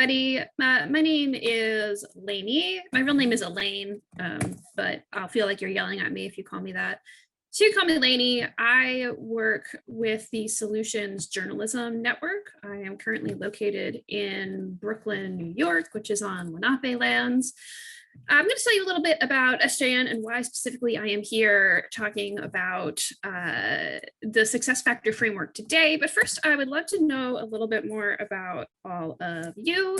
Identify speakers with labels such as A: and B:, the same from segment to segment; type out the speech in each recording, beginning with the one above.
A: everybody. My name is Lainey. My real name is Elaine, but I'll feel like you're yelling at me if you call me that. So you call me Lainey. I work with the Solutions Journalism Network. I am currently located in Brooklyn, New York, which is on Lenape lands. I'm going to tell you a little bit about SJN and why specifically I am here talking about the success factor framework today. But first, I would love to know a little bit more about all of you.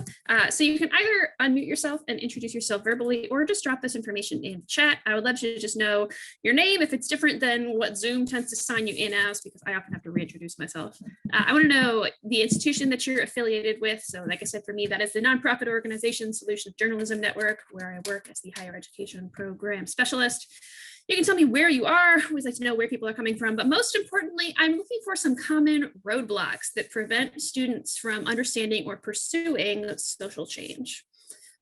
A: So you can either unmute yourself and introduce yourself verbally, or just drop this information in chat. I would love to just know your name if it's different than what Zoom tends to sign you in as, because I often have to reintroduce myself. I want to know the institution that you're affiliated with. So like I said, for me, that is the nonprofit organization Solutions Journalism Network, where I work as the higher education program specialist. You can tell me where you are. I always like to know where people are coming from, but most importantly, I'm looking for some common roadblocks that prevent students from understanding or pursuing social change.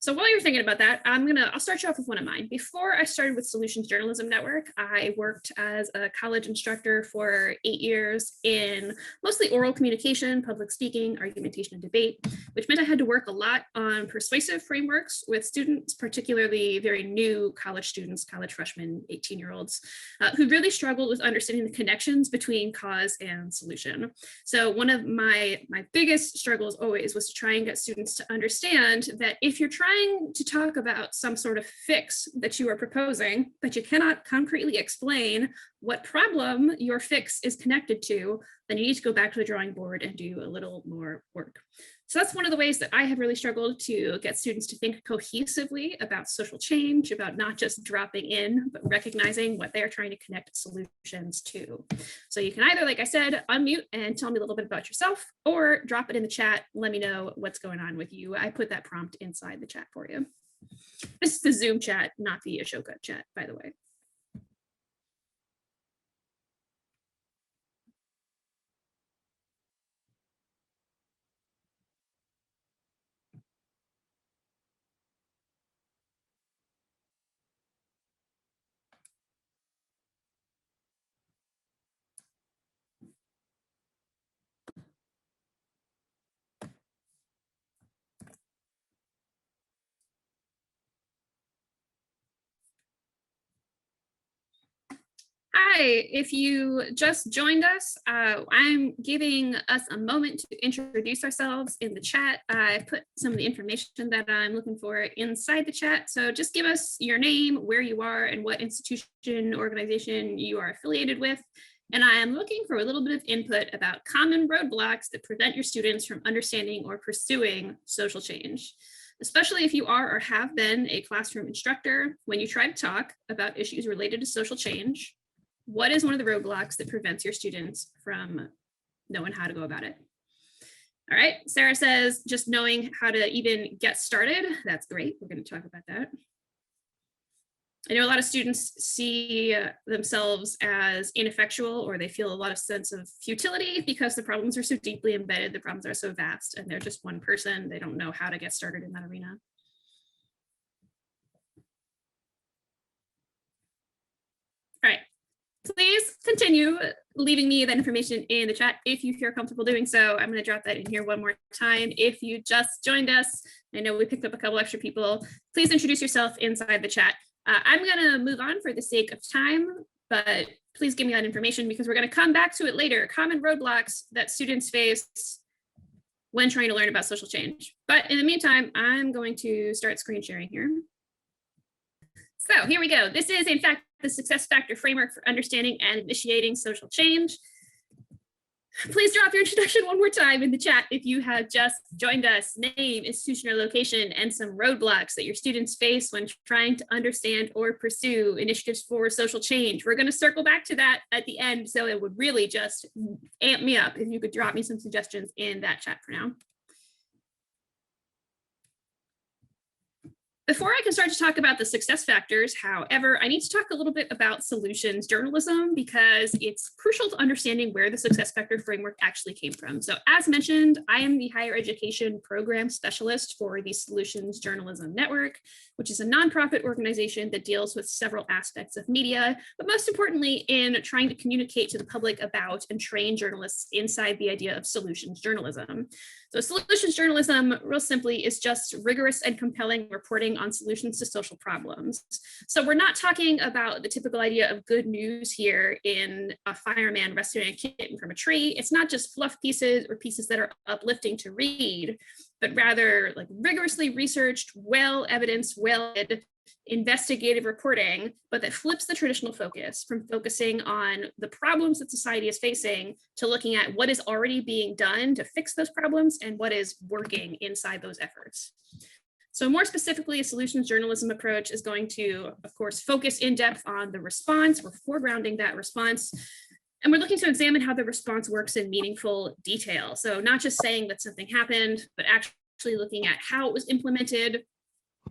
A: So while you're thinking about that, I'll start you off with one of mine. Before I started with Solutions Journalism Network, I worked as a college instructor for 8 years in mostly oral communication, public speaking, argumentation, and debate, which meant I had to work a lot on persuasive frameworks with students, particularly very new college students, college freshmen, 18-year-olds, who really struggled with understanding the connections between cause and solution. So one of my biggest struggles always was to try and get students to understand that if you're trying to talk about some sort of fix that you are proposing, but you cannot concretely explain what problem your fix is connected to, then you need to go back to the drawing board and do a little more work. So that's one of the ways that I have really struggled to get students to think cohesively about social change, about not just dropping in, but recognizing what they're trying to connect solutions to. So you can either, like I said, unmute and tell me a little bit about yourself, or drop it in the chat. Let me know what's going on with you. I put that prompt inside the chat for you. This is the Zoom chat, not the Ashoka chat, by the way. Hi, if you just joined us, I'm giving us a moment to introduce ourselves in the chat. I put some of the information that I'm looking for inside the chat. So just give us your name, where you are, and what institution, organization you are affiliated with. And I am looking for a little bit of input about common roadblocks that prevent your students from understanding or pursuing social change, especially if you are or have been a classroom instructor. When you try to talk about issues related to social change, what is one of the roadblocks that prevents your students from knowing how to go about it? All right, Sarah says, just knowing how to even get started. That's great. We're going to talk about that. I know a lot of students see themselves as ineffectual, or they feel a lot of sense of futility because the problems are so deeply embedded, the problems are so vast, and they're just one person. They don't know how to get started in that arena. All right. Please continue leaving me that information in the chat if you feel comfortable doing so. I'm going to drop that in here one more time. If you just joined us, I know we picked up a couple extra people. Please introduce yourself inside the chat. I'm going to move on for the sake of time, but please give me that information because we're going to come back to it later. Common roadblocks that students face when trying to learn about social change. But in the meantime, I'm going to start screen sharing here. So here we go. This is, in fact, the success factor framework for understanding and initiating social change. Please drop your introduction one more time in the chat if you have just joined us. Name, institution, or location, and some roadblocks that your students face when trying to understand or pursue initiatives for social change. We're going to circle back to that at the end, so it would really just amp me up if you could drop me some suggestions in that chat for now. Before I can start to talk about the success factors, however, I need to talk a little bit about solutions journalism because it's crucial to understanding where the success factor framework actually came from. So as mentioned, I am the higher education program specialist for the Solutions Journalism Network, which is a nonprofit organization that deals with several aspects of media, but most importantly in trying to communicate to the public about and train journalists inside the idea of solutions journalism. So solutions journalism, real simply, is just rigorous and compelling reporting on solutions to social problems. So we're not talking about the typical idea of good news here in a fireman rescuing a kitten from a tree. It's not just fluff pieces or pieces that are uplifting to read, but rather like rigorously researched, well-evidenced, investigative reporting, but that flips the traditional focus from focusing on the problems that society is facing to looking at what is already being done to fix those problems and what is working inside those efforts. So more specifically, a solutions journalism approach is going to, of course, focus in depth on the response. We're foregrounding that response. And we're looking to examine how the response works in meaningful detail. So not just saying that something happened, but actually looking at how it was implemented,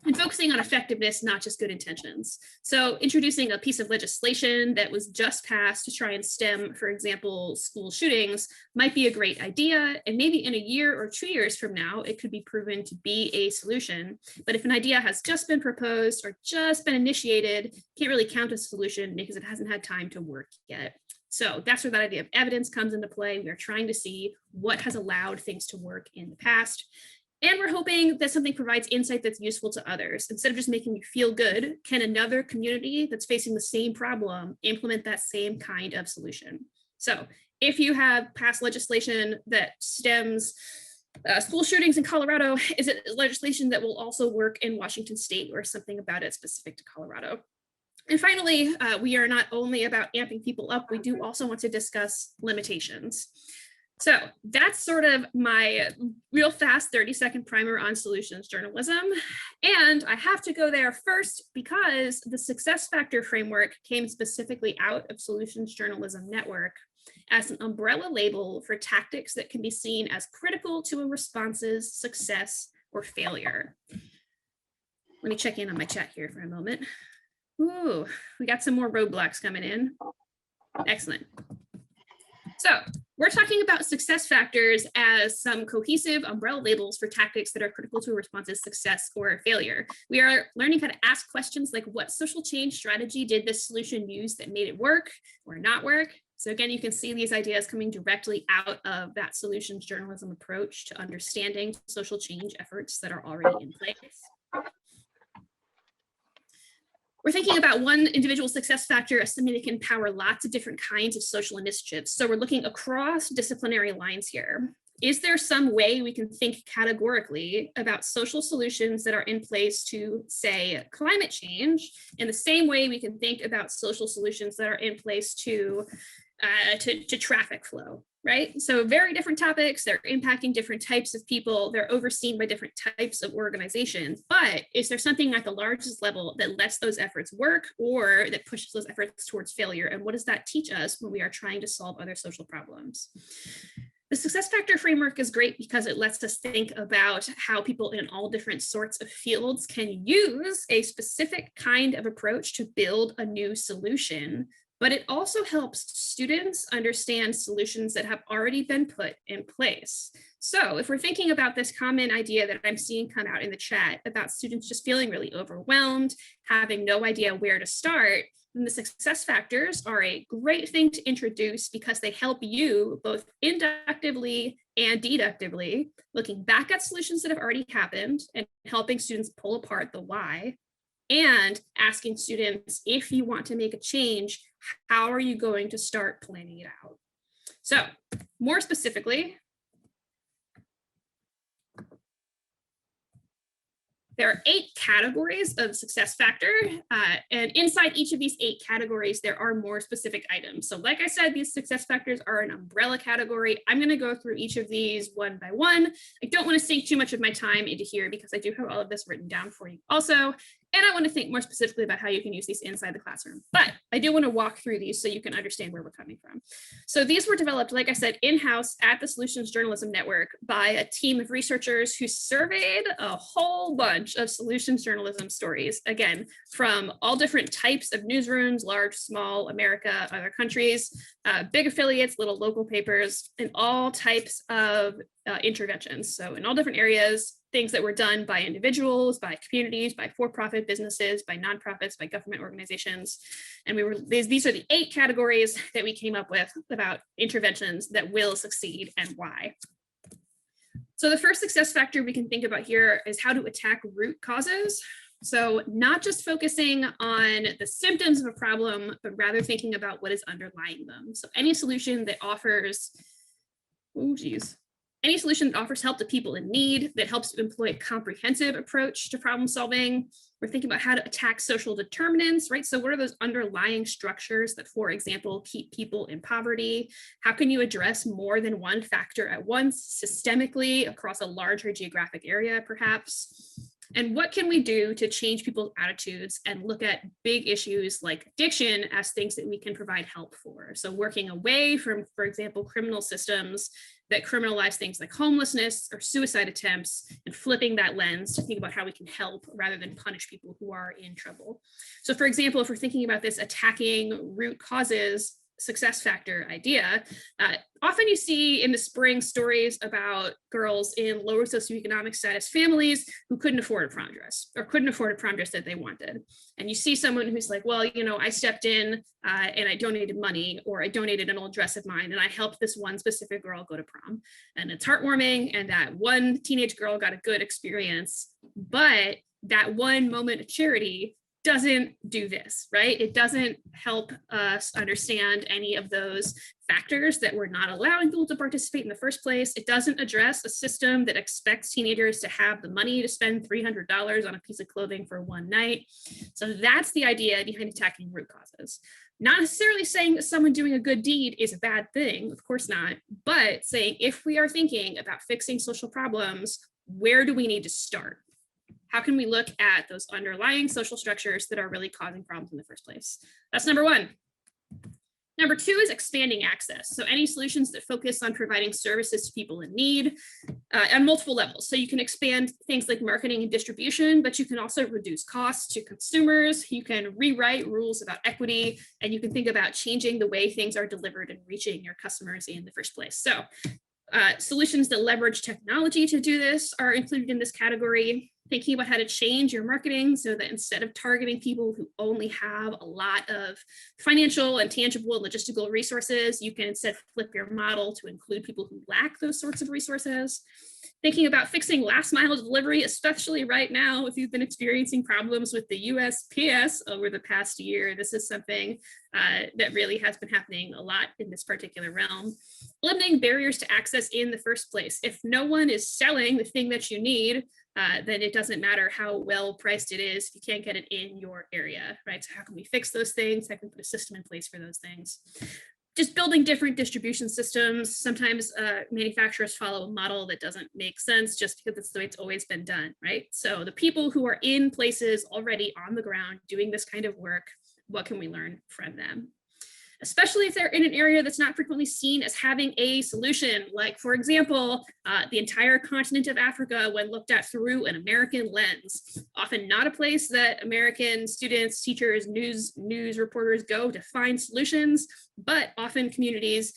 A: and focusing on effectiveness, not just good intentions. So introducing a piece of legislation that was just passed to try and stem, for example, school shootings might be a great idea. And maybe in a year or 2 years from now, it could be proven to be a solution. But if an idea has just been proposed or just been initiated, it can't really count as a solution because it hasn't had time to work yet. So that's where that idea of evidence comes into play. We are trying to see what has allowed things to work in the past. And we're hoping that something provides insight that's useful to others. Instead of just making you feel good, can another community that's facing the same problem implement that same kind of solution? So if you have passed legislation that stems school shootings in Colorado, is it legislation that will also work in Washington State, or something about it specific to Colorado? And finally, we are not only about amping people up, we do also want to discuss limitations. So that's sort of my real fast 30-second primer on solutions journalism. And I have to go there first because the success factor framework came specifically out of Solutions Journalism Network as an umbrella label for tactics that can be seen as critical to a response's success or failure. Let me check in on my chat here for a moment. Ooh, we got some more roadblocks coming in. Excellent. So we're talking about success factors as some cohesive umbrella labels for tactics that are critical to a response's success or failure. We are learning how to ask questions like, what social change strategy did this solution use that made it work or not work? So again, you can see these ideas coming directly out of that solutions journalism approach to understanding social change efforts that are already in place. We're thinking about one individual success factor as something that can power lots of different kinds of social initiatives. So we're looking across disciplinary lines here. Is there some way we can think categorically about social solutions that are in place to, say, climate change, in the same way we can think about social solutions that are in place to traffic flow, right? So very different topics, they're impacting different types of people, they're overseen by different types of organizations, but is there something at the largest level that lets those efforts work or that pushes those efforts towards failure? And what does that teach us when we are trying to solve other social problems? The success factor framework is great because it lets us think about how people in all different sorts of fields can use a specific kind of approach to build a new solution, but it also helps students understand solutions that have already been put in place. So if we're thinking about this common idea that I'm seeing come out in the chat about students just feeling really overwhelmed, having no idea where to start, then the success factors are a great thing to introduce because they help you both inductively and deductively, looking back at solutions that have already happened and helping students pull apart the why, and asking students, if you want to make a change, how are you going to start planning it out? So more specifically, there are 8 categories of success factor, and inside each of these 8 categories, there are more specific items. So like I said, these success factors are an umbrella category. I'm gonna go through each of these one by one. I don't wanna sink too much of my time into here because I do have all of this written down for you also. And I want to think more specifically about how you can use these inside the classroom. But I do want to walk through these so you can understand where we're coming from. So these were developed, like I said, in-house at the Solutions Journalism Network by a team of researchers who surveyed a whole bunch of solutions journalism stories, again, from all different types of newsrooms, large, small, America, other countries, big affiliates, little local papers, and all types of interventions. So in all different areas, things that were done by individuals, by communities, by for-profit businesses, by nonprofits, by government organizations. And these are the 8 categories that we came up with about interventions that will succeed and why. So the first success factor we can think about here is how to attack root causes. So not just focusing on the symptoms of a problem, but rather thinking about what is underlying them. So any solution that offers, any solution that offers help to people in need, that helps to employ a comprehensive approach to problem solving. We're thinking about how to attack social determinants, right? So what are those underlying structures that, for example, keep people in poverty? How can you address more than one factor at once, systemically, across a larger geographic area, perhaps? And what can we do to change people's attitudes and look at big issues like addiction as things that we can provide help for? So working away from, for example, criminal systems that criminalize things like homelessness or suicide attempts, and flipping that lens to think about how we can help rather than punish people who are in trouble. So for example, if we're thinking about this attacking root causes success factor idea, often you see in the spring stories about girls in lower socioeconomic status families who couldn't afford a prom dress or couldn't afford a prom dress that they wanted. And you see someone who's like, well, you know, I stepped in and I donated money, or I donated an old dress of mine and I helped this one specific girl go to prom. And it's heartwarming, and that one teenage girl got a good experience, but that one moment of charity doesn't do this, right? It doesn't help us understand any of those factors that we're not allowing people to participate in the first place. It doesn't address a system that expects teenagers to have the money to spend $300 on a piece of clothing for one night. So that's the idea behind attacking root causes. Not necessarily saying that someone doing a good deed is a bad thing, of course not, but saying if we are thinking about fixing social problems, where do we need to start? How can we look at those underlying social structures that are really causing problems in the first place? That's number one. Number two is expanding access. So any solutions that focus on providing services to people in need on multiple levels. So you can expand things like marketing and distribution, but you can also reduce costs to consumers. You can rewrite rules about equity, and you can think about changing the way things are delivered and reaching your customers in the first place. So solutions that leverage technology to do this are included in this category. Thinking about how to change your marketing so that instead of targeting people who only have a lot of financial and tangible and logistical resources, you can instead flip your model to include people who lack those sorts of resources. Thinking about fixing last mile delivery, especially right now, if you've been experiencing problems with the USPS over the past year, this is something that really has been happening a lot in this particular realm. Eliminating barriers to access in the first place. If no one is selling the thing that you need, then it doesn't matter how well priced it is if you can't get it in your area, right? So how can we fix those things? How can we put a system in place for those things? Just building different distribution systems. Sometimes manufacturers follow a model that doesn't make sense just because it's the way it's always been done, right? So the people who are in places already on the ground doing this kind of work, what can we learn from them? Especially if they're in an area that's not frequently seen as having a solution. Like, for example, the entire continent of Africa when looked at through an American lens, often not a place that American students, teachers, news reporters go to find solutions, but often communities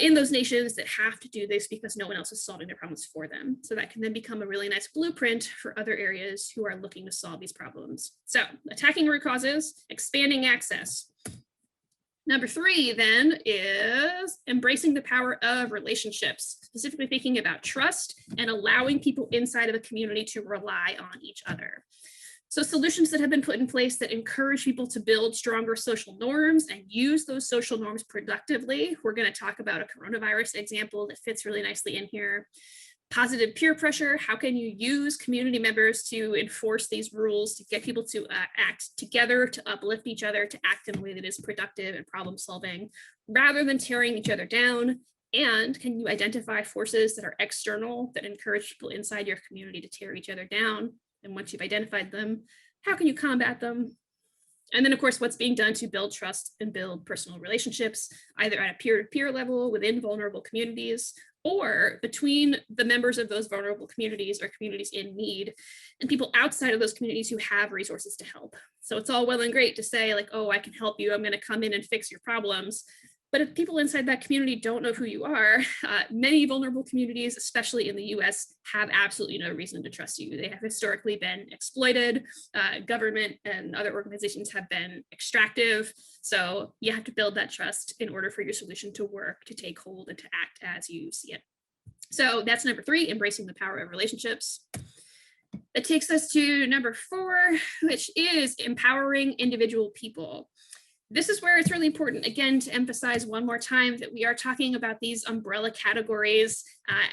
A: in those nations that have to do this because no one else is solving their problems for them. So that can then become a really nice blueprint for other areas who are looking to solve these problems. So attacking root causes, expanding access. Number three, then, is embracing the power of relationships, specifically thinking about trust and allowing people inside of a community to rely on each other. So solutions that have been put in place that encourage people to build stronger social norms and use those social norms productively. We're going to talk about a coronavirus example that fits really nicely in here. Positive peer pressure. How can you use community members to enforce these rules, to get people to act together, to uplift each other, to act in a way that is productive and problem solving, rather than tearing each other down? And can you identify forces that are external that encourage people inside your community to tear each other down? And once you've identified them, how can you combat them? And then, of course, what's being done to build trust and build personal relationships, either at a peer-to-peer level within vulnerable communities, or between the members of those vulnerable communities or communities in need and people outside of those communities who have resources to help. So it's all well and great to say like, oh, I can help you, I'm going to come in and fix your problems. But if people inside that community don't know who you are, many vulnerable communities, especially in the US, have absolutely no reason to trust you. They have historically been exploited. Government and other organizations have been extractive. So you have to build that trust in order for your solution to work, to take hold, and to act as you see it. So that's number 3, embracing the power of relationships. That takes us to number 4, which is empowering individual people. This is where it's really important, again, to emphasize one more time that we are talking about these umbrella categories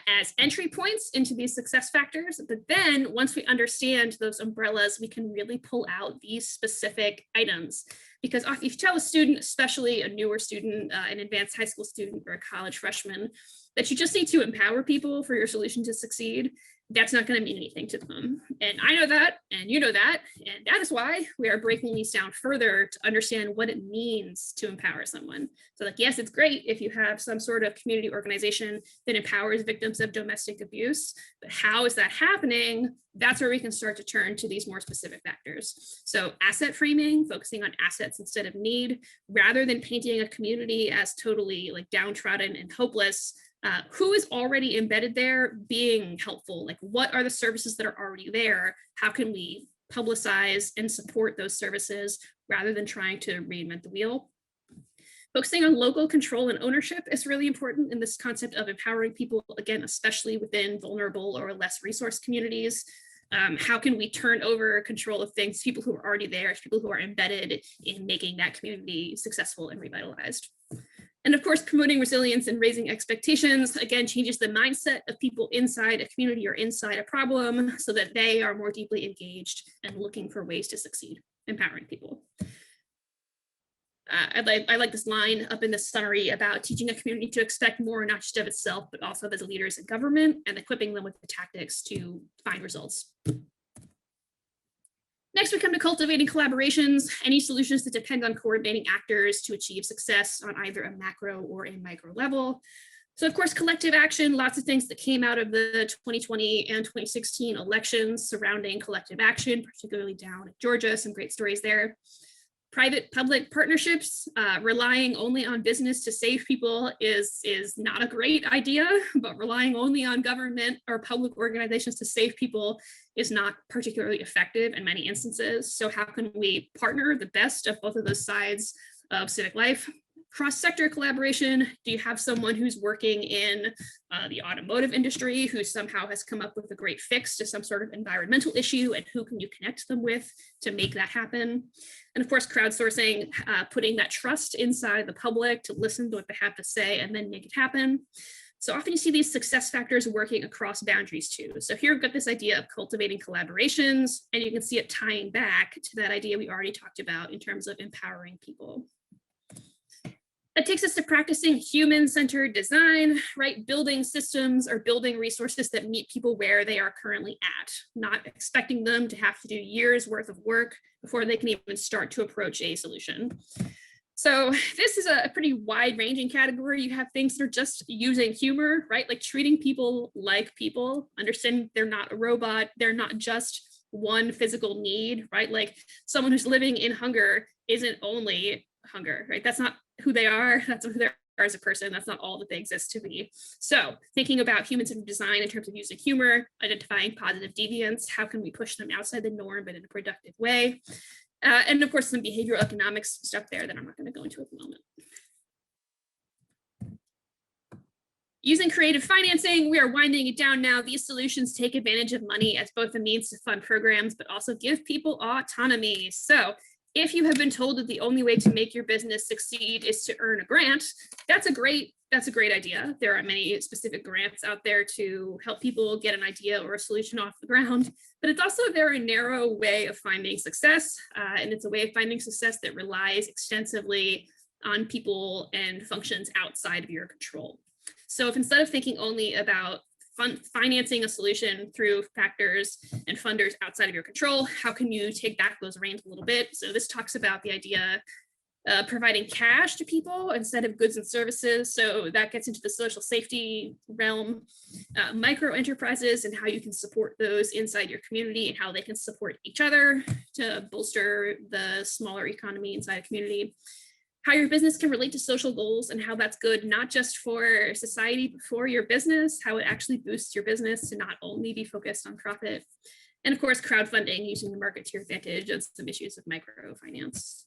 A: as entry points into these success factors. But then once we understand those umbrellas, we can really pull out these specific items. Because if you tell a student, especially a newer student, an advanced high school student or a college freshman, that you just need to empower people for your solution to succeed, that's not going to mean anything to them. And I know that, and you know that, and that is why we are breaking these down further to understand what it means to empower someone. So like, yes, it's great if you have some sort of community organization that empowers victims of domestic abuse, but how is that happening? That's where we can start to turn to these more specific factors. So asset framing, focusing on assets instead of need, rather than painting a community as totally like downtrodden and hopeless. Who is already embedded there being helpful? Like, what are the services that are already there? How can we publicize and support those services rather than trying to reinvent the wheel? Focusing on local control and ownership is really important in this concept of empowering people, again, especially within vulnerable or less resource communities. How can we turn over control of things, people who are already there, people who are embedded in making that community successful and revitalized? And of course, promoting resilience and raising expectations, again, changes the mindset of people inside a community or inside a problem so that they are more deeply engaged and looking for ways to succeed, empowering people. I like this line up in the summary about teaching a community to expect more, not just of itself, but also of its leaders in government, and equipping them with the tactics to find results. Next, we come to cultivating collaborations, any solutions that depend on coordinating actors to achieve success on either a macro or a micro level. So of course, collective action, lots of things that came out of the 2020 and 2016 elections surrounding collective action, particularly down in Georgia, some great stories there. Private-public partnerships, relying only on business to save people is not a great idea, but relying only on government or public organizations to save people is not particularly effective in many instances. So how can we partner the best of both of those sides of civic life? Cross-sector collaboration, do you have someone who's working in the automotive industry who somehow has come up with a great fix to some sort of environmental issue, and who can you connect them with to make that happen? And of course, crowdsourcing, putting that trust inside the public to listen to what they have to say and then make it happen. So often you see these success factors working across boundaries too. So here we've got this idea of cultivating collaborations, and you can see it tying back to that idea we already talked about in terms of empowering people. That takes us to practicing human-centered design, right? Building systems or building resources that meet people where they are currently at, not expecting them to have to do years worth of work before they can even start to approach a solution. So this is a pretty wide-ranging category. You have things that are just using humor, right? Like treating people like people, understanding they're not a robot, they're not just one physical need, right? Like someone who's living in hunger isn't only hunger, right? That's not who they are, that's who they are as a person, that's not all that they exist to be. So thinking about human-centered design in terms of using humor, identifying positive deviants, how can we push them outside the norm but in a productive way? And of course, some behavioral economics stuff there that I'm not going to go into at the moment. Using creative financing, we are winding it down now. These solutions take advantage of money as both a means to fund programs, but also give people autonomy. So if you have been told that the only way to make your business succeed is to earn a grant, that's a great idea. There are many specific grants out there to help people get an idea or a solution off the ground, but it's also a very narrow way of finding success. And it's a way of finding success that relies extensively on people and functions outside of your control. So if instead of thinking only about financing a solution through factors and funders outside of your control, how can you take back those reins a little bit? So this talks about the idea of providing cash to people instead of goods and services. So that gets into the social safety realm, micro enterprises and how you can support those inside your community and how they can support each other to bolster the smaller economy inside a community. How your business can relate to social goals and how that's good, not just for society, but for your business, how it actually boosts your business to not only be focused on profit. And of course, crowdfunding, using the market to your advantage, and some issues of microfinance.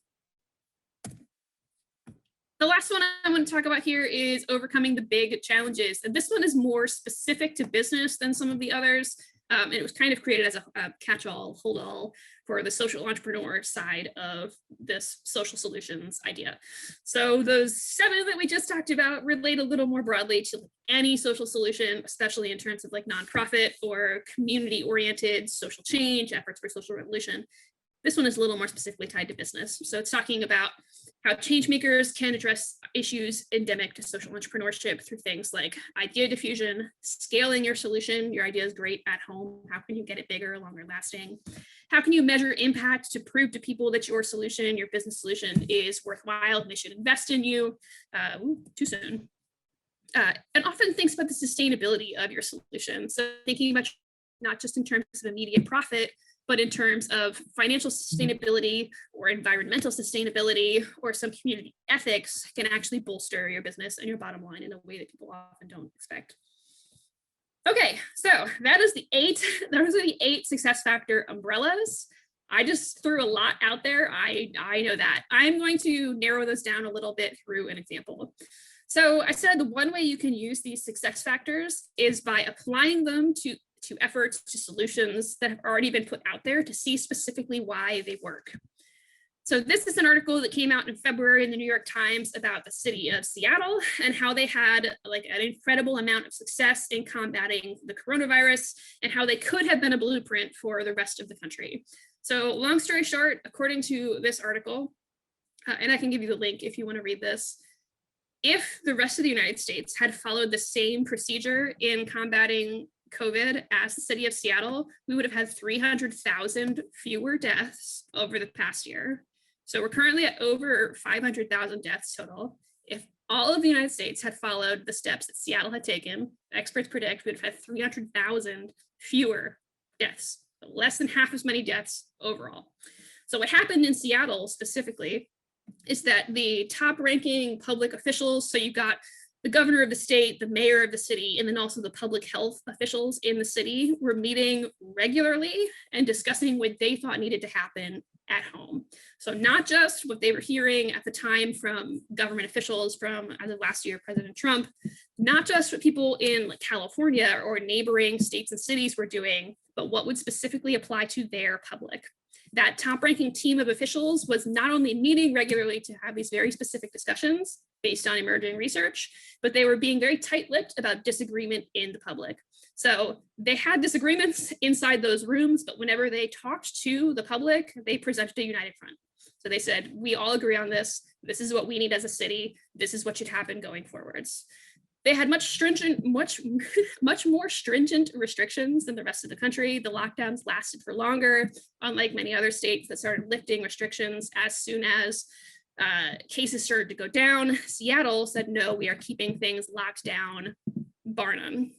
A: The last one I want to talk about here is overcoming the big challenges. And this one is more specific to business than some of the others. And it was kind of created as a catch-all, hold-all for the social entrepreneur side of this social solutions idea. So those 7 that we just talked about relate a little more broadly to any social solution, especially in terms of like nonprofit or community-oriented social change, efforts for social revolution. This one is a little more specifically tied to business. So it's talking about how change makers can address issues endemic to social entrepreneurship through things like idea diffusion, scaling your solution. Your idea is great at home. How can you get it bigger, longer lasting? How can you measure impact to prove to people that your solution, your business solution is worthwhile and they should invest in you? Too soon. And often thinks about the sustainability of your solution. So thinking about not just in terms of immediate profit, but in terms of financial sustainability or environmental sustainability or some community ethics can actually bolster your business and your bottom line in a way that people often don't expect. Okay, so those are the 8 success factor umbrellas. I just threw a lot out there. I know that. I'm going to narrow those down a little bit through an example. So I said the one way you can use these success factors is by applying them to efforts, to solutions that have already been put out there to see specifically why they work. So this is an article that came out in February in the New York Times about the city of Seattle and how they had like an incredible amount of success in combating the coronavirus and how they could have been a blueprint for the rest of the country. So long story short, according to this article, and I can give you the link if you want to read this, if the rest of the United States had followed the same procedure in combating COVID as the city of Seattle, we would have had 300,000 fewer deaths over the past year. So we're currently at over 500,000 deaths total. If all of the United States had followed the steps that Seattle had taken, experts predict we would have had 300,000 fewer deaths, less than half as many deaths overall. So what happened in Seattle specifically is that the top ranking public officials, so you got the governor of the state, the mayor of the city, and then also the public health officials in the city were meeting regularly and discussing what they thought needed to happen at home. So not just what they were hearing at the time from government officials from, as of last year, President Trump, not just what people in like California or neighboring states and cities were doing, but what would specifically apply to their public. That top-ranking team of officials was not only meeting regularly to have these very specific discussions based on emerging research, but they were being very tight-lipped about disagreement in the public. So they had disagreements inside those rooms, but whenever they talked to the public, they presented a united front. So they said, we all agree on this. This is what we need as a city. This is what should happen going forwards. They had much more stringent restrictions than the rest of the country. The lockdowns lasted for longer, unlike many other states that started lifting restrictions as soon as cases started to go down. Seattle said, no, we are keeping things locked down, bar none.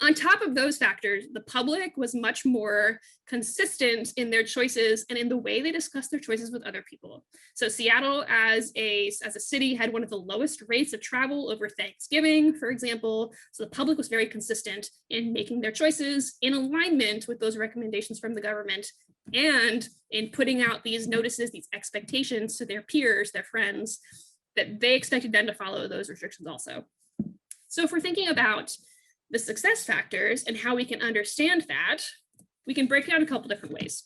A: On top of those factors, the public was much more consistent in their choices and in the way they discussed their choices with other people. So Seattle as a city had one of the lowest rates of travel over Thanksgiving, for example. So the public was very consistent in making their choices in alignment with those recommendations from the government and in putting out these notices, these expectations to their peers, their friends, that they expected them to follow those restrictions also. So if we're thinking about the success factors and how we can understand that, we can break it down a couple different ways.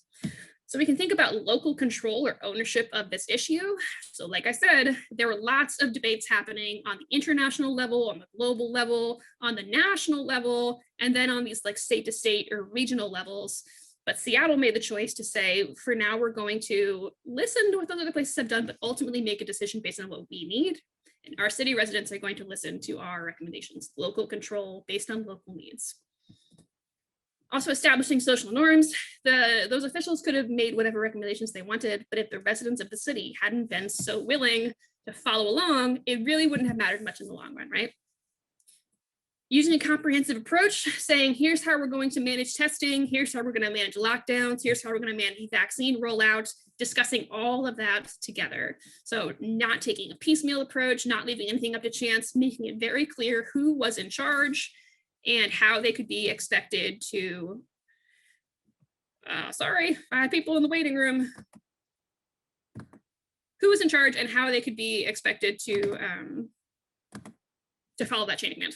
A: So we can think about local control or ownership of this issue. So like I said, there were lots of debates happening on the international level, on the global level, on the national level, and then on these like state to state or regional levels. But Seattle made the choice to say, for now, we're going to listen to what those other places have done, but ultimately make a decision based on what we need. And our city residents are going to listen to our recommendations, local control based on local needs. Also establishing social norms, those officials could have made whatever recommendations they wanted, but if the residents of the city hadn't been so willing to follow along, it really wouldn't have mattered much in the long run, right? Using a comprehensive approach, saying here's how we're going to manage testing, here's how we're going to manage lockdowns, here's how we're going to manage vaccine rollout, discussing all of that together. So not taking a piecemeal approach, not leaving anything up to chance, making it very clear who was in charge and how they could be expected to, sorry, 5 people in the waiting room. who is in charge and how they could be expected to follow that chain of command.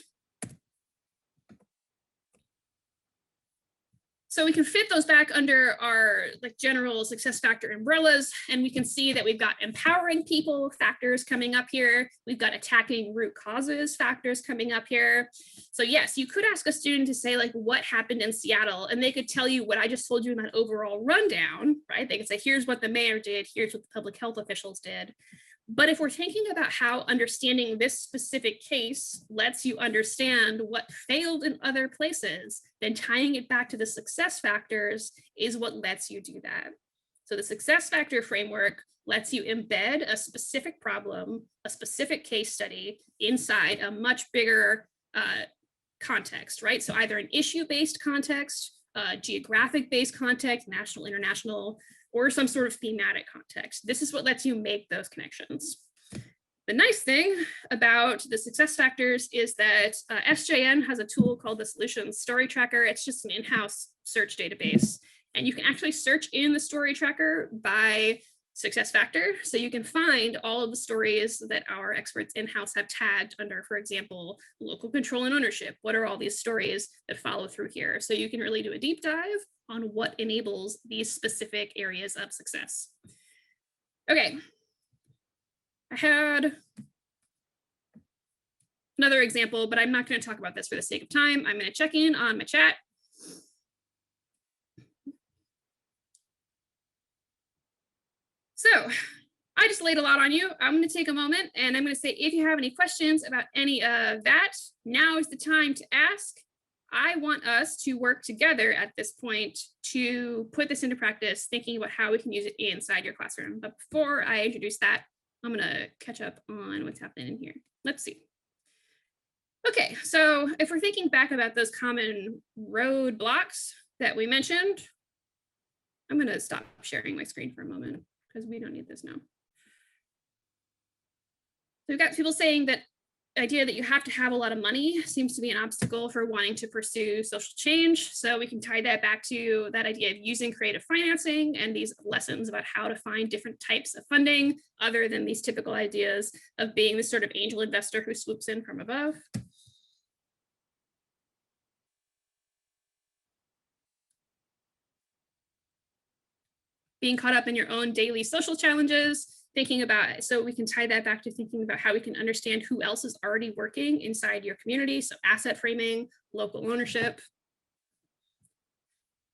A: So we can fit those back under our like general success factor umbrellas, and we can see that we've got empowering people factors coming up here. We've got attacking root causes factors coming up here. So yes, you could ask a student to say like, what happened in Seattle? And they could tell you what I just told you in that overall rundown, right? They could say, here's what the mayor did, here's what the public health officials did. But if we're thinking about how understanding this specific case lets you understand what failed in other places, then tying it back to the success factors is what lets you do that. So the success factor framework lets you embed a specific problem, a specific case study inside a much bigger context, right? So either an issue-based context, geographic-based context, national, international, or some sort of thematic context. This is what lets you make those connections. The nice thing about the success factors is that SJN has a tool called the Solutions Story Tracker. It's just an in-house search database. And you can actually search in the story tracker by success factor. So you can find all of the stories that our experts in-house have tagged under, for example, local control and ownership. What are all these stories that follow through here? So you can really do a deep dive on what enables these specific areas of success. Okay, I had another example, but I'm not going to talk about this for the sake of time. I'm going to check in on my chat. So I just laid a lot on you. I'm going to take a moment and I'm going to say, if you have any questions about any of that, now is the time to ask. I want us to work together at this point to put this into practice, thinking about how we can use it inside your classroom. But before I introduce that, I'm going to catch up on what's happening in here. Let's see. Okay, so if we're thinking back about those common roadblocks that we mentioned, I'm going to stop sharing my screen for a moment because we don't need this now. So we've got people saying that idea that you have to have a lot of money seems to be an obstacle for wanting to pursue social change. So we can tie that back to that idea of using creative financing and these lessons about how to find different types of funding other than these typical ideas of being this sort of angel investor who swoops in from above. Being caught up in your own daily social challenges, thinking about, so we can tie that back to thinking about how we can understand who else is already working inside your community. So asset framing, local ownership.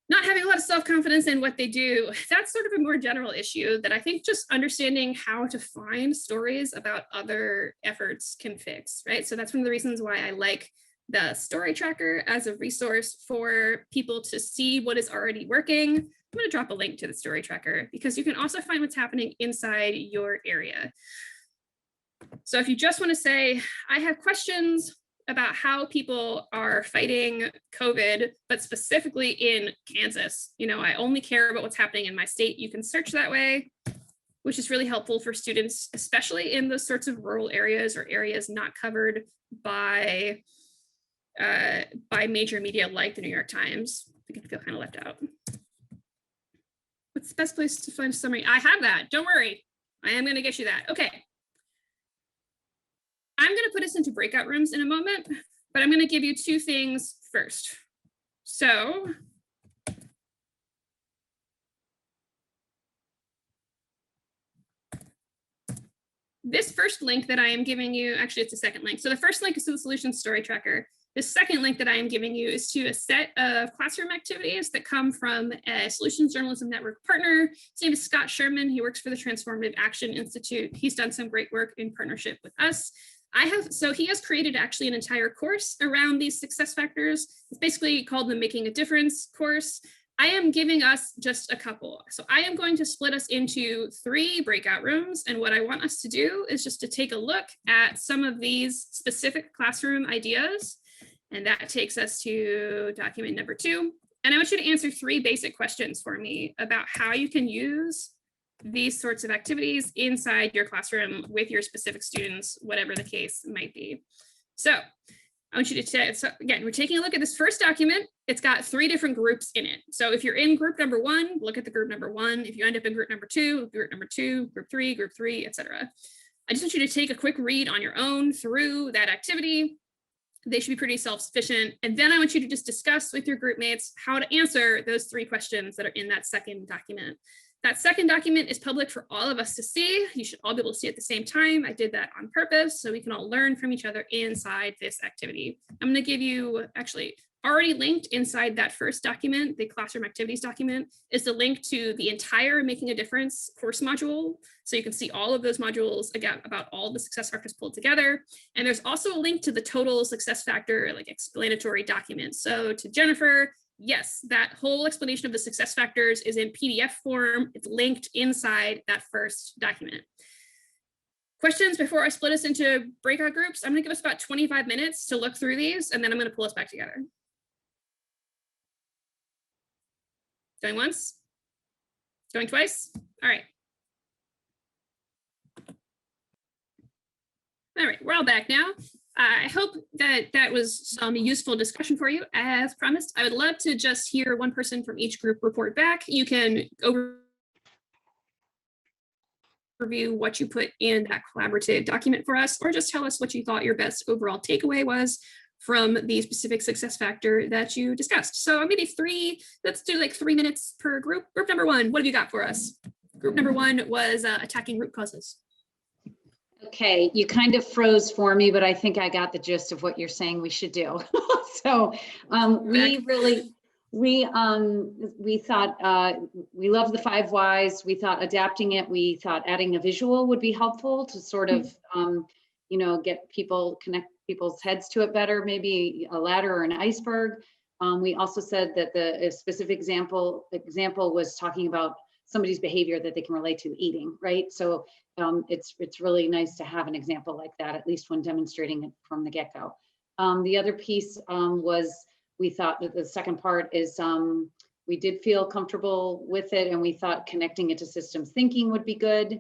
A: Not having a lot of self-confidence in what they do, that's sort of a more general issue that I think just understanding how to find stories about other efforts can fix, right? So that's one of the reasons why I like the story tracker as a resource for people to see what is already working. I'm going to drop a link to the story tracker because you can also find what's happening inside your area. So if you just want to say, I have questions about how people are fighting COVID, but specifically in Kansas, you know, I only care about what's happening in my state, you can search that way, which is really helpful for students, especially in those sorts of rural areas or areas not covered by major media like the New York Times. I can feel kind of left out. What's the best place to find a summary? I have that, don't worry. I am going to get you that. Okay. I'm going to put us into breakout rooms in a moment, but I'm going to give you two things first. So this first link that I am giving you, actually it's a second link. So the first link is to the Solutions Story Tracker. The second link that I am giving you is to a set of classroom activities that come from a Solutions Journalism Network partner. His name is Scott Sherman. He works for the Transformative Action Institute. He's done some great work in partnership with us. So he has created actually an entire course around these success factors. It's basically called the Making a Difference course. I am giving us just a couple. So I am going to split us into 3 breakout rooms. And what I want us to do is just to take a look at some of these specific classroom ideas. And that takes us to document number 2. And I want you to answer 3 basic questions for me about how you can use these sorts of activities inside your classroom with your specific students, whatever the case might be. So I want you to take, so again, we're taking a look at this first document. It's got 3 different groups in it. So if you're in group number 1, look at the group number 1. If you end up in group number 2, group 3, etc. I just want you to take a quick read on your own through that activity. They should be pretty self-sufficient. And then I want you to just discuss with your group mates how to answer those 3 questions that are in that second document. That second document is public for all of us to see. You should all be able to see at the same time. I did that on purpose so we can all learn from each other inside this activity. I'm going to give you, actually, already linked inside that first document, the classroom activities document, is the link to the entire Making a Difference course module. So you can see all of those modules, again, about all the success factors pulled together. And there's also a link to the total success factor, like explanatory document. So to Jennifer, yes, that whole explanation of the success factors is in PDF form. It's linked inside that first document. Questions before I split us into breakout groups? I'm going to give us about 25 minutes to look through these, and then I'm going to pull us back together. Going once? Going twice? All right. All right, we're all back now. I hope that that was some useful discussion for you. As promised, I would love to just hear one person from each group report back. You can overview what you put in that collaborative document for us, or just tell us what you thought your best overall takeaway was from the specific success factor that you discussed. So maybe 3, let's do like 3 minutes per group. Group number 1, what have you got for us? Group number 1 was attacking root causes.
B: Okay, you kind of froze for me, but I think I got the gist of what you're saying we should do. So we thought, we love the 5 whys. We thought adapting it, we thought adding a visual would be helpful to sort of, you know, connect people's heads to it better, maybe a ladder or an iceberg. We also said that the specific example was talking about somebody's behavior that they can relate to eating, right? So it's really nice to have an example like that, at least when demonstrating it from the get-go. The other piece was, we thought that the second part is, we did feel comfortable with it, and we thought connecting it to systems thinking would be good.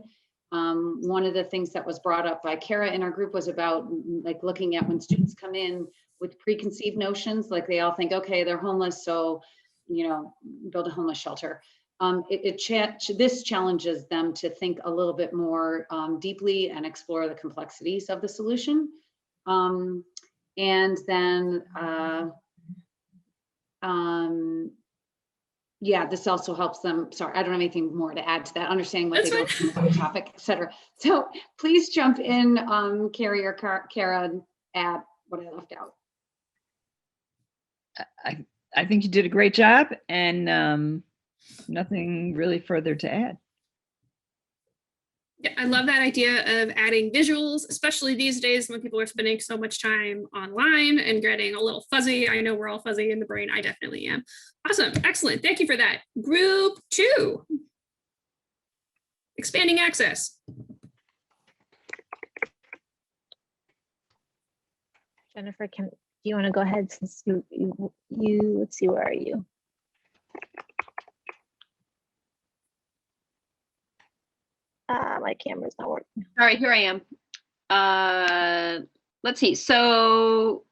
B: One of the things that was brought up by Kara in our group was about like looking at when students come in with preconceived notions, like they all think, okay, they're homeless, so, you know, build a homeless shelter. This challenges them to think a little bit more deeply and explore the complexities of the solution. And then, yeah, this also helps them. Sorry, I don't have anything more to add to that. Understanding what they go through about the topic, et cetera. So please jump in, Carrie or Kara, and add what I left out.
C: I think you did a great job, and nothing really further to add.
A: Yeah, I love that idea of adding visuals, especially these days when people are spending so much time online and getting a little fuzzy. I know we're all fuzzy in the brain. I definitely am. Awesome. Excellent. Thank you for that. Group 2, expanding access.
D: Jennifer, do you want to go ahead since you let's see, where are you? My camera's not working.
E: All right, here I am. Let's see. So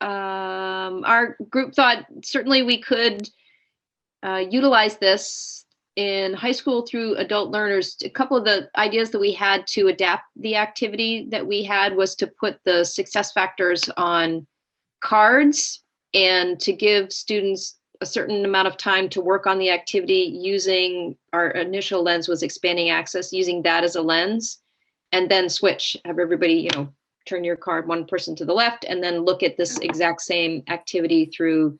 E: our group thought certainly we could utilize this in high school through adult learners. A couple of the ideas that we had to adapt the activity that we had was to put the success factors on cards and to give students a certain amount of time to work on the activity using our initial lens was expanding access, using that as a lens, and then switch, have everybody, you know, turn your card one person to the left and then look at this exact same activity through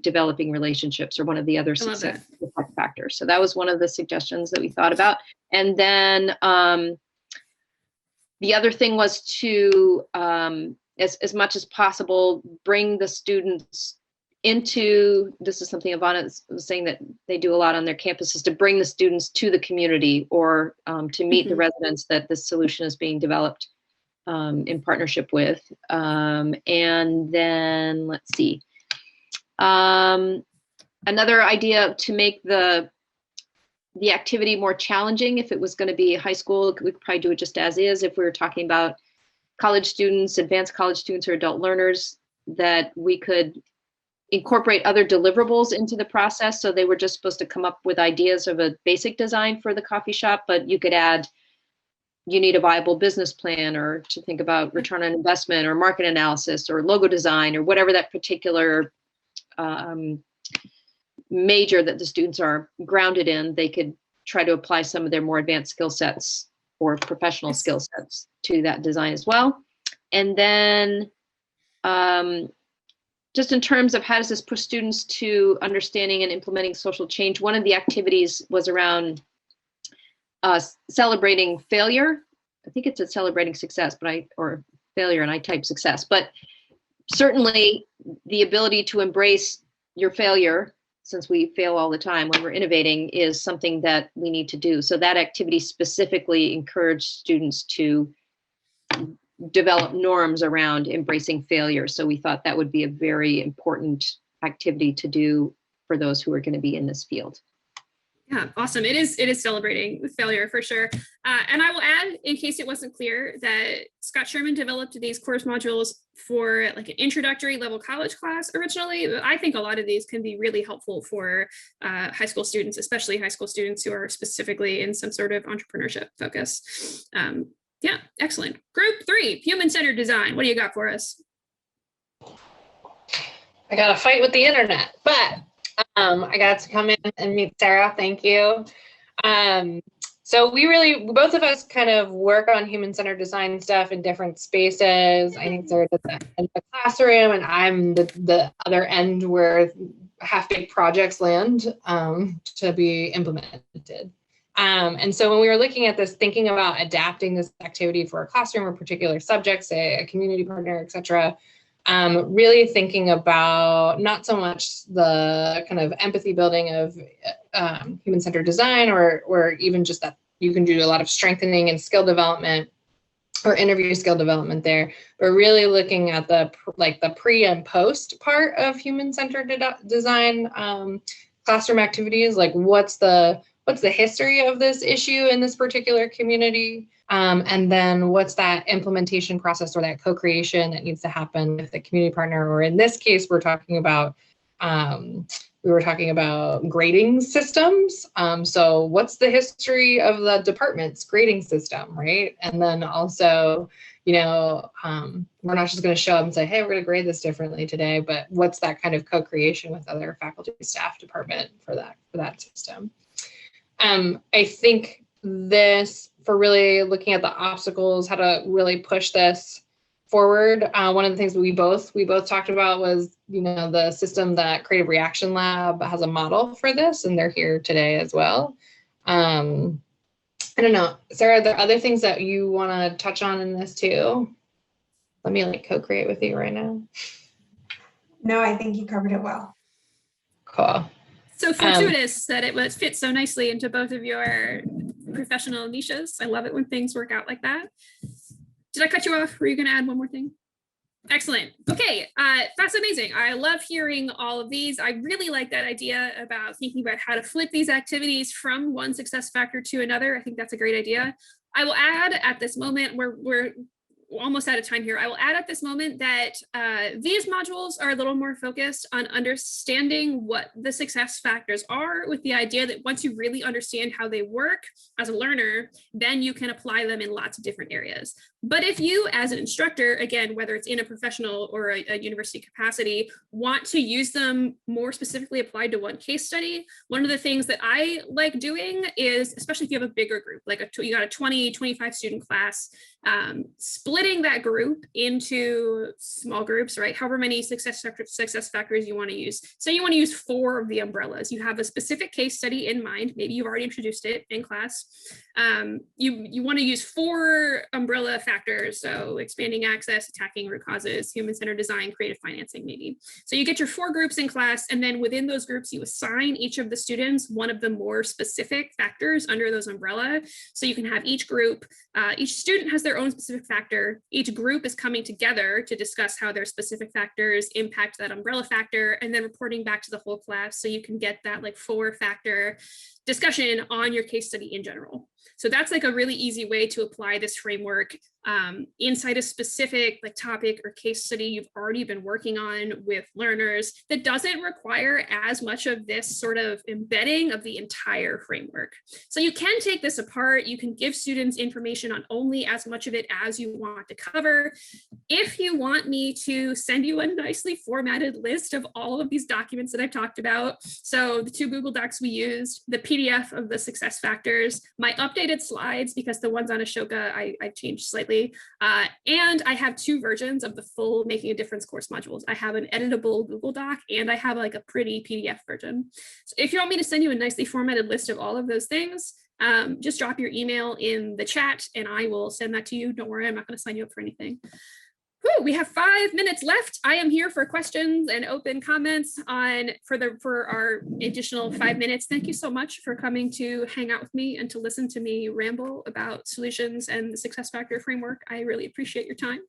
E: developing relationships or one of the other success factors. So that was one of the suggestions that we thought about. And then the other thing was to, as much as possible, bring the students into, this is something Ivana was saying that they do a lot on their campuses, to bring the students to the community or to meet the residents that this solution is being developed in partnership with. And then let's see. Another idea to make the activity more challenging, if it was going to be high school, we could probably do it just as is. If we were talking about college students, advanced college students, or adult learners, that we could incorporate other deliverables into the process. So they were just supposed to come up with ideas of a basic design for the coffee shop, but you could add, you need a viable business plan, or to think about return on investment, or market analysis, or logo design, or whatever that particular major that the students are grounded in. They could try to apply some of their more advanced skill sets or professional skill sets to that design as well. And then just in terms of how does this push students to understanding and implementing social change, one of the activities was around celebrating failure. I think it's a celebrating success, or failure, and I type success, but certainly the ability to embrace your failure, since we fail all the time when we're innovating, is something that we need to do. So that activity specifically encouraged students to develop norms around embracing failure. So we thought that would be a very important activity to do for those who are going to be in this field.
A: Yeah, awesome. It is celebrating failure for sure. And I will add, in case it wasn't clear, that Scott Sherman developed these course modules for like an introductory level college class originally. But I think a lot of these can be really helpful for high school students, especially high school students who are specifically in some sort of entrepreneurship focus. Yeah, excellent. Group 3, human-centered design. What do you got for us?
F: I got to fight with the internet, but I got to come in and meet Sarah. Thank you. So both of us kind of work on human-centered design stuff in different spaces. I think Sarah does that in the classroom, and I'm the other end where half-baked projects land to be implemented. And so when we were looking at this, thinking about adapting this activity for a classroom or particular subject, say a community partner, et cetera, really thinking about not so much the kind of empathy building of human-centered design, or even just that you can do a lot of strengthening and skill development or interview skill development there, but really looking at the pre and post part of human-centered design classroom activities, like what's the history of this issue in this particular community? And then what's that implementation process or that co-creation that needs to happen with the community partner? Or in this case, we were talking about grading systems. So what's the history of the department's grading system, right? And then also, we're not just going to show up and say, hey, we're going to grade this differently today, but what's that kind of co-creation with other faculty, staff, department for that system? I think this, for really looking at the obstacles, how to really push this forward. One of the things we both talked about was, the system that Creative Reaction Lab has a model for this, and they're here today as well. I don't know, Sarah, are there other things that you want to touch on in this too? Let me co-create with you right now.
G: No, I think you covered it well.
F: Cool.
A: So fortuitous that it fits so nicely into both of your professional niches. I love it when things work out like that. Did I cut you off? Were you going to add one more thing? Excellent. Okay, that's amazing. I love hearing all of these. I really like that idea about thinking about how to flip these activities from one success factor to another. I think that's a great idea. I will add at this moment, we're almost out of time here. I will add at this moment that these modules are a little more focused on understanding what the success factors are, with the idea that once you really understand how they work as a learner, then you can apply them in lots of different areas. But if you, as an instructor, again, whether it's in a professional or a university capacity, want to use them more specifically applied to one case study, one of the things that I like doing is, especially if you have a bigger group, like you got a 20, 25 student class, splitting that group into small groups, right? However many success factors you want to use. So you want to use 4 of the umbrellas. You have a specific case study in mind. Maybe you've already introduced it in class. You want to use 4 umbrella factors. So expanding access, attacking root causes, human-centered design, creative financing, maybe. So you get your 4 groups in class, and then within those groups, you assign each of the students one of the more specific factors under those umbrella. So you can have each group, each student has their own specific factor. Each group is coming together to discuss how their specific factors impact that umbrella factor, and then reporting back to the whole class. So you can get that 4-factor discussion on your case study in general. So that's like a really easy way to apply this framework inside a specific like topic or case study you've already been working on with learners that doesn't require as much of this sort of embedding of the entire framework. So you can take this apart. You can give students information on only as much of it as you want to cover. If you want me to send you a nicely formatted list of all of these documents that I've talked about, so the 2 Google Docs we used, the PDF of the success factors, my updated slides, because the ones on Ashoka I've changed slightly, and I have 2 versions of the full Making a Difference course modules. I have an editable Google Doc and I have like a pretty PDF version. So if you want me to send you a nicely formatted list of all of those things, just drop your email in the chat and I will send that to you. Don't worry, I'm not going to sign you up for anything. Whew, we have 5 minutes left. I am here for questions and open comments for our additional 5 minutes. Thank you so much for coming to hang out with me and to listen to me ramble about solutions and the success factor framework. I really appreciate your time.